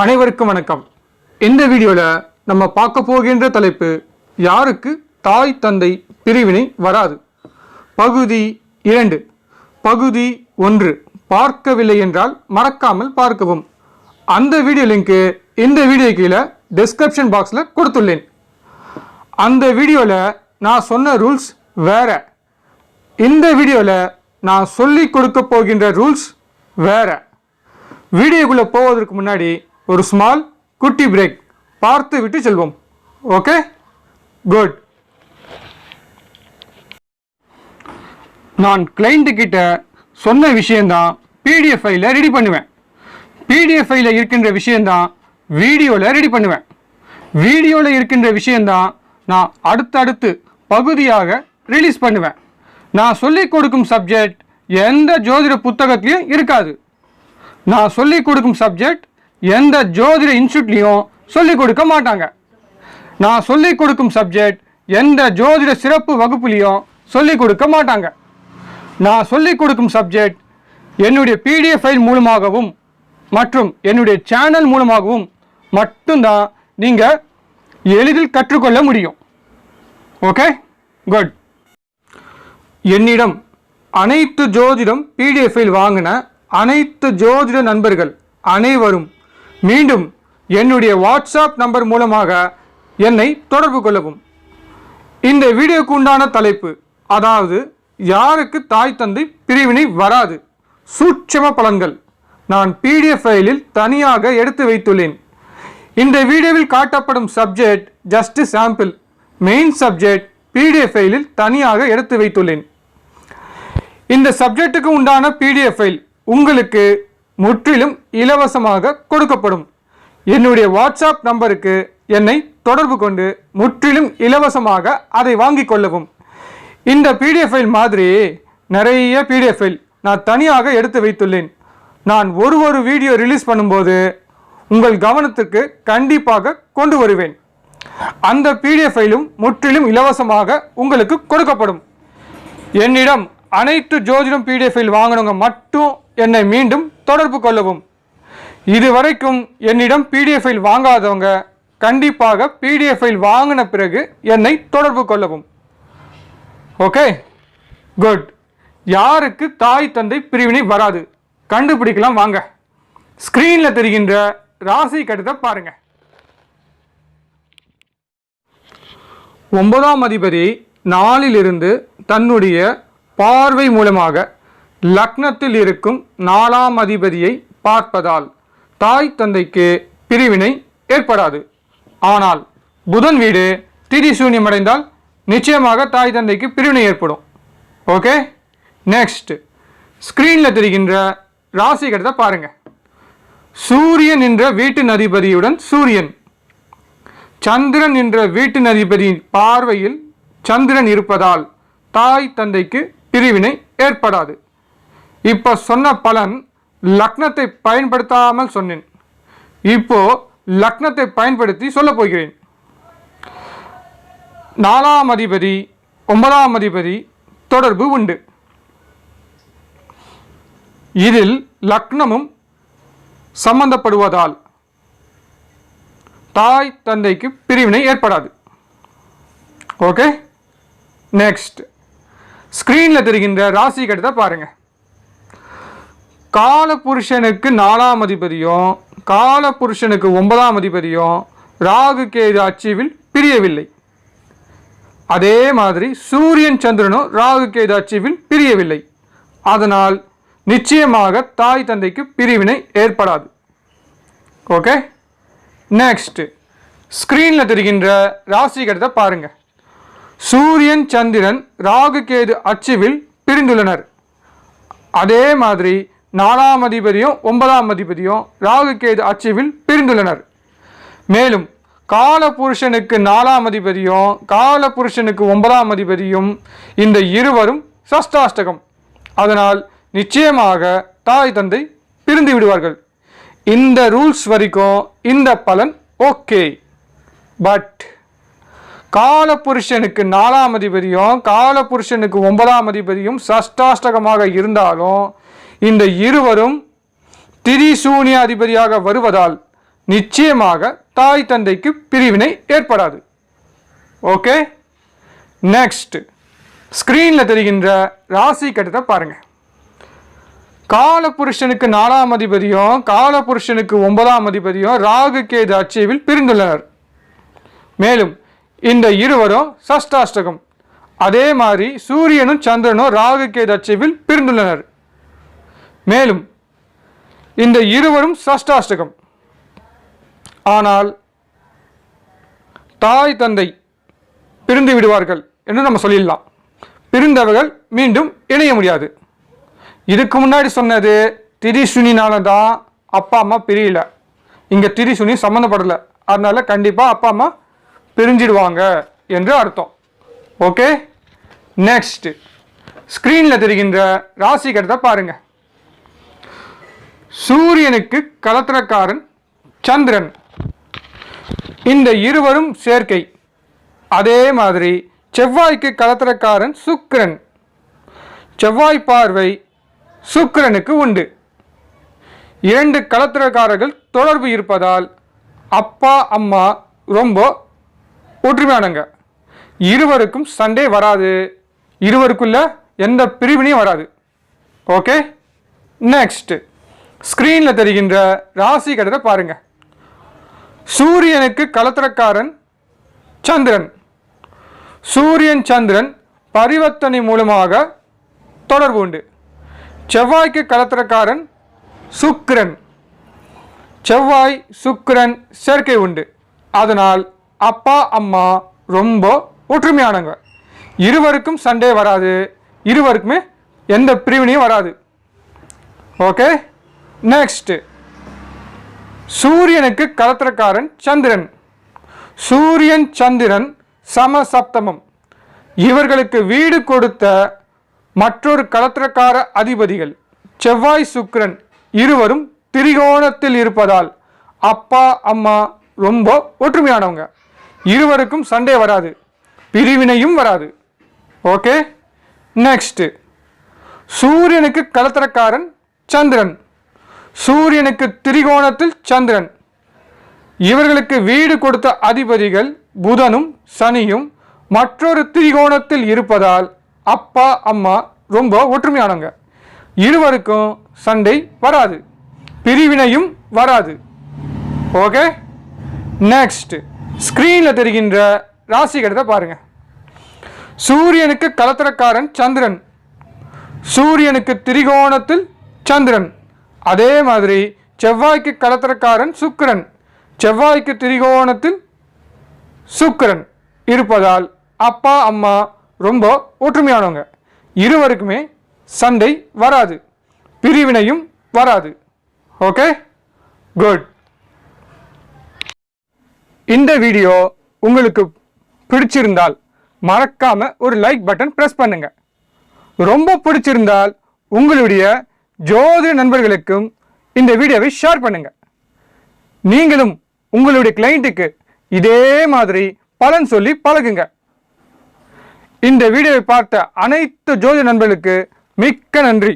அனைவருக்கும் வணக்கம். இந்த வீடியோல நம்ம பார்க்க போகின்ற தலைப்பு யாருக்கு தாய் தந்தை பிரிவினை வராது. பகுதி 2. பகுதி 1 பார்க்கவில்லை என்றால் மறக்காமல் பார்க்கவும். அந்த வீடியோ லிங்க் இந்த வீடியோ கீழே டிஸ்கிரிப்ஷன் பாக்ஸில் கொடுத்துள்ளேன். அந்த வீடியோல நான் சொன்ன ரூல்ஸ் வேற, இந்த வீடியோல நான் சொல்லி கொடுக்க போகின்ற ரூல்ஸ் வேற. வீடியோக்குள்ள போவதற்கு முன்னாடி ஒரு ஸ்மால் குட்டி பிரேக் பார்த்து விட்டு செல்வோம். Okay, good. நான் கிளைண்ட் கிட்ட சொன்ன விஷயம்தான் பிடிஎஃப் ஃபைல ரெடி பண்ணுவேன். பிடிஎஃப் ஃபைல இருக்கின்ற விஷயம்தான் வீடியோவில் ரெடி பண்ணுவேன். வீடியோவில் இருக்கின்ற விஷயம்தான் நான் அடுத்தடுத்து பகுதியாக ரிலீஸ் பண்ணுவேன். நான் சொல்லிக் கொடுக்கும் சப்ஜெக்ட் எந்த ஜோதிட புத்தகத்திலையும் இருக்காது. நான் சொல்லிக் கொடுக்கும் சப்ஜெக்ட் எந்த ஜோதிட இன்ஸ்டியூட்லையும் சொல்லிக் கொடுக்க மாட்டாங்க. நான் சொல்லிக் கொடுக்கும் சப்ஜெக்ட் எந்த ஜோதிட சிறப்பு வகுப்புலையும் சொல்லிக் கொடுக்க மாட்டாங்க. நான் சொல்லிக் கொடுக்கும் சப்ஜெக்ட் என்னுடைய பிடிஎஃப் ஃபைல் மூலமாகவும் மற்றும் என்னுடைய சேனல் மூலமாகவும் மட்டும்தான் நீங்கள் எளிதில் கற்றுக்கொள்ள முடியும். Okay, good. என்னிடம் அனைத்து ஜோதிடம் பிடிஎஃப் ஃபைல் வாங்கின அனைத்து ஜோதிட நண்பர்கள் அனைவரும் மீண்டும் என்னுடைய வாட்ஸ்அப் நம்பர் மூலமாக என்னை தொடர்பு கொள்ளவும். இந்த வீடியோக்கு உண்டான தலைப்பு, அதாவது யாருக்கு தாய் தந்தை பிரிவினை வராது, சூட்சம பலன்கள், நான் பிடிஎஃப் ஃபைலில் தனியாக எடுத்து வைத்துள்ளேன். இந்த வீடியோவில் காட்டப்படும் subject just sample. Main subject PDF ஃபைலில் தனியாக எடுத்து வைத்துள்ளேன். இந்த சப்ஜெக்டுக்கு உண்டான பிடிஎஃப் ஃபைல் உங்களுக்கு முற்றிலும் இலவசமாக கொடுக்கப்படும். என்னுடைய வாட்ஸ்அப் நம்பருக்கு என்னை தொடர்பு கொண்டு முற்றிலும் இலவசமாக அதை வாங்கிக் கொள்ளவும். இந்த பிடிஎஃப் ஃபைல் மாதிரி நிறைய பிடிஎஃப் ஃபைல் நான் தனியாக எடுத்து வைத்துள்ளேன். நான் ஒரு வீடியோ ரிலீஸ் பண்ணும்போது உங்கள் கவனத்திற்கு கண்டிப்பாக கொண்டு வருவேன். அந்த பிடிஎஃப் ஃபைலும் முற்றிலும் இலவசமாக உங்களுக்கு கொடுக்கப்படும். என்னிடம் அனைத்து ஜோதிடம் பிடிஎஃப் ஃபைல் வாங்கினவங்க மட்டும் என்னை மீண்டும் தொடர்பு கொள்ளவும். இதுவரைக்கும் என்னிடம் பிடிஎஃப் ஃபைல் வாங்காதவங்க கண்டிப்பாக பிடிஎஃப் ஃபைல் வாங்கின பிறகு என்னை தொடர்பு கொள்ளவும். Okay, good. யாருக்கு தாய் தந்தை பிரிவினை வராது கண்டுபிடிக்கலாம் வாங்க. ஸ்கிரீனில் தெரிகின்ற ராசி கட்டத்தை பாருங்க. 9ஆம் அதிபதி 4லிருந்து தன்னுடைய பார்வை மூலமாக லக்னத்தில் இருக்கும் 4ஆம் அதிபதியை பார்ப்பதால் தாய் தந்தைக்கு பிரிவினை ஏற்படாது. ஆனால் புதன் வீடு திரிசூன்யமடைந்தால் நிச்சயமாக தாய் தந்தைக்கு பிரிவினை ஏற்படும். ஓகே, நெக்ஸ்ட் ஸ்கிரீனில் தெரிகின்ற ராசி கட்டத்தை பாருங்க. சூரியன் என்ற வீட்டின் அதிபதியுடன் சூரியன், சந்திரன் என்ற வீட்டின் அதிபதி பார்வையில் சந்திரன் இருப்பதால் தாய் தந்தைக்கு பிரிவினை ஏற்படாது. இப்போ சொன்ன பலன் லக்னத்தை பயன்படுத்தாமல் சொன்னேன். இப்போ லக்னத்தை பயன்படுத்தி சொல்ல போகிறேன். 4ஆம் அதிபதி 9ஆம் அதிபதி தொடர்பு உண்டு. இதில் லக்னமும் சம்பந்தப்படுவதால் தாய் தந்தைக்கு பிரிவினை ஏற்படாது. ஓகே, நெக்ஸ்ட் ஸ்கிரீனில் தெரிகின்ற ராசி கட்டத்தை பாருங்க. காலபுருஷனுக்கு 4ஆம் அதிபதியும் காலபுருஷனுக்கு 9ஆம் அதிபதியும் ராகு கேது அச்சுவில் பிரியவில்லை. அதே மாதிரி சூரியன் சந்திரனும் ராகு கேது அச்சுவில் பிரியவில்லை. அதனால் நிச்சயமாக தாய் தந்தைக்கு பிரிவினை ஏற்படாது. ஓகே, நெக்ஸ்ட் ஸ்கிரீனில் தெரிகின்ற ராசி கட்டத்தை பாருங்க. சூரியன் சந்திரன் ராகு கேது அச்சுவில் பிரிந்துள்ளனர். அதே மாதிரி 4ஆம் அதிபதியும் 9ஆம் அதிபதியும் ராகு கேது அச்சுவில் பிரிந்துள்ளனர். மேலும் காலபுருஷனுக்கு 4ஆம் அதிபதியும் காலபுருஷனுக்கு 9ஆம் அதிபதியும் இந்த இருவரும் சஷ்டாஷ்டகம். அதனால் நிச்சயமாக தாய் தந்தை பிரிந்து விடுவார்கள். இந்த ரூல்ஸ் வரைக்கும் இந்த பலன் ஓகே. பட் காலபுருஷனுக்கு 4ஆம் அதிபதியும் காலபுருஷனுக்கு 9ஆம் அதிபதியும் சஷ்டாஷ்டகமாக இருந்தாலும் இந்த இருவரும் திரிசூன்ய அதிபதியாக வருவதால் நிச்சயமாக தாய் தந்தைக்கு பிரிவினை ஏற்படாது. ஓகே, நெக்ஸ்ட் ஸ்கிரீனில் தெரிகின்ற ராசி கட்டத்தை பாருங்க. காலபுருஷனுக்கு 4ஆம் அதிபதியும் காலபுருஷனுக்கு 9ஆம் அதிபதியும் ராகு கேது அட்சேவில் பிரிந்துள்ளனர். மேலும் இந்த இருவரும் சஷ்டாஷ்டகம். அதே மாதிரி சூரியனும் சந்திரனும் ராகு கேது அட்சேவில் பிரிந்துள்ளனர். மேலும் இந்த இருவரும் சஷ்டாஷ்டகம். ஆனால் தாய் தந்தை பிரிந்து விடுவார்கள் என்று நம்ம சொல்லிடலாம். பிரிந்தவர்கள் மீண்டும் இணைய முடியாது. இதுக்கு முன்னாடி சொன்னது திரிசுனினால தான் அப்பா அம்மா பிரியல. இங்கே திரிசுனி சம்மந்தப்படலை. அதனால கண்டிப்பாக அப்பா அம்மா பிரிஞ்சிடுவாங்க என்று அர்த்தம். ஓகே, நெக்ஸ்ட் ஸ்கிரீனில் தெரிகின்ற ராசி கட்டத்தை பாருங்க. சூரியனுக்கு கலத்திரக்காரன் சந்திரன். இந்த இருவரும் சேர்க்கை. அதே மாதிரி செவ்வாய்க்கு கலத்திரக்காரன் சுக்கிரன். செவ்வாய் பார்வை சுக்கிரனுக்கு உண்டு. 2 கலத்திரக்காரர்கள் தொடர்பு இருப்பதால் அப்பா அம்மா ரொம்ப ஒற்றுமையானங்க. இருவருக்கும் சண்டே வராது. இருவருக்குள்ள எந்த பிரிவினையும் வராது. ஓகே, நெக்ஸ்ட் ஸ்கிரீனில் தெரிகின்ற ராசி கட்டத்தை பாருங்க. சூரியனுக்கு கலத்திரக்காரன் சந்திரன். சூரியன் சந்திரன் பரிவர்த்தனை மூலமாக தொடர்பு உண்டு. செவ்வாய்க்கு கலத்திரக்காரன் சுக்கிரன். செவ்வாய் சுக்கிரன் சேர்க்கை உண்டு. அதனால் அப்பா அம்மா ரொம்ப ஒற்றுமையானவங்க. இருவருக்கும் சண்டே வராது. இருவருக்குமே எந்த பிரிவினையும் வராது. ஓகே, நெக்ஸ்ட் சூரியனுக்கு கலத்திரக்காரன் சந்திரன். சூரியன் சந்திரன் சமசப்தமம். இவர்களுக்கு வீடு கொடுத்த மற்றொரு கலத்திரக்கார அதிபதிகள் செவ்வாய் சுக்கிரன் இருவரும் திரிகோணத்தில் இருப்பதால் அப்பா அம்மா ரொம்ப ஒற்றுமையானவங்க. இருவருக்கும் சண்டே வராது. பிரிவினையும் வராது. ஓகே, நெக்ஸ்ட் சூரியனுக்கு கலத்திரக்காரன் சந்திரன். சூரியனுக்கு திரிகோணத்தில் சந்திரன். இவர்களுக்கு வீடு கொடுத்த அதிபதிகள் புதனும் சனியும் மற்றொரு திரிகோணத்தில் இருப்பதால் அப்பா அம்மா ரொம்ப ஒற்றுமையானவங்க. இருவருக்கும் சண்டை வராது. பிரிவினையும் வராது. ஓகே, நெக்ஸ்ட் ஸ்கிரீனில் தெரிகின்ற ராசி கட்டத்தை பாருங்க. சூரியனுக்கு கலத்திரக்காரன் சந்திரன். சூரியனுக்கு திரிகோணத்தில் சந்திரன். அதே மாதிரி செவ்வாய்க்கு கலத்திரக்காரன் சுக்கிரன். செவ்வாய்க்கு திரிகோணத்தில் சுக்கிரன் இருப்பதால் அப்பா அம்மா ரொம்ப ஒற்றுமையானவங்க. இருவருக்குமே சண்டை வராது. பிரிவினையும் வராது. Okay, good. இந்த வீடியோ உங்களுக்கு பிடிச்சிருந்தால் மறக்காம ஒரு லைக் பட்டன் பிரஸ் பண்ணுங்க. ரொம்ப பிடிச்சிருந்தால் உங்களுடைய ஜோதிட நண்பர்களுக்கும் இந்த வீடியோவை ஷேர் பண்ணுங்க. நீங்களும் உங்களுடைய கிளையண்ட்டுக்கு இதே மாதிரி பலன் சொல்லி பழகுங்க. இந்த வீடியோவை பார்த்த அனைத்து ஜோதிட நண்பர்களுக்கு மிக்க நன்றி.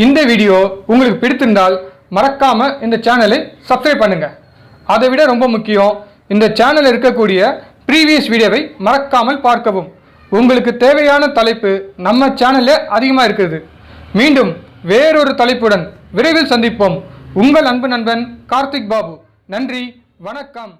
இந்த வீடியோ உங்களுக்கு பிடித்திருந்தால் மறக்காம இந்த சேனலை சப்ஸ்கிரைப் பண்ணுங்க. அதை விட ரொம்ப முக்கியம், இந்த சேனலில் இருக்கக்கூடிய ப்ரீவியஸ் வீடியோவை மறக்காமல் பார்க்கவும். உங்களுக்கு தேவையான தலைப்பு நம்ம சேனல்ல அதிகமாக இருக்குது. மீண்டும் வேறொரு தலைப்புடன் விரைவில் சந்திப்போம். உங்கள் அன்பு நண்பன் கார்த்திக் பாபு. நன்றி, வணக்கம்.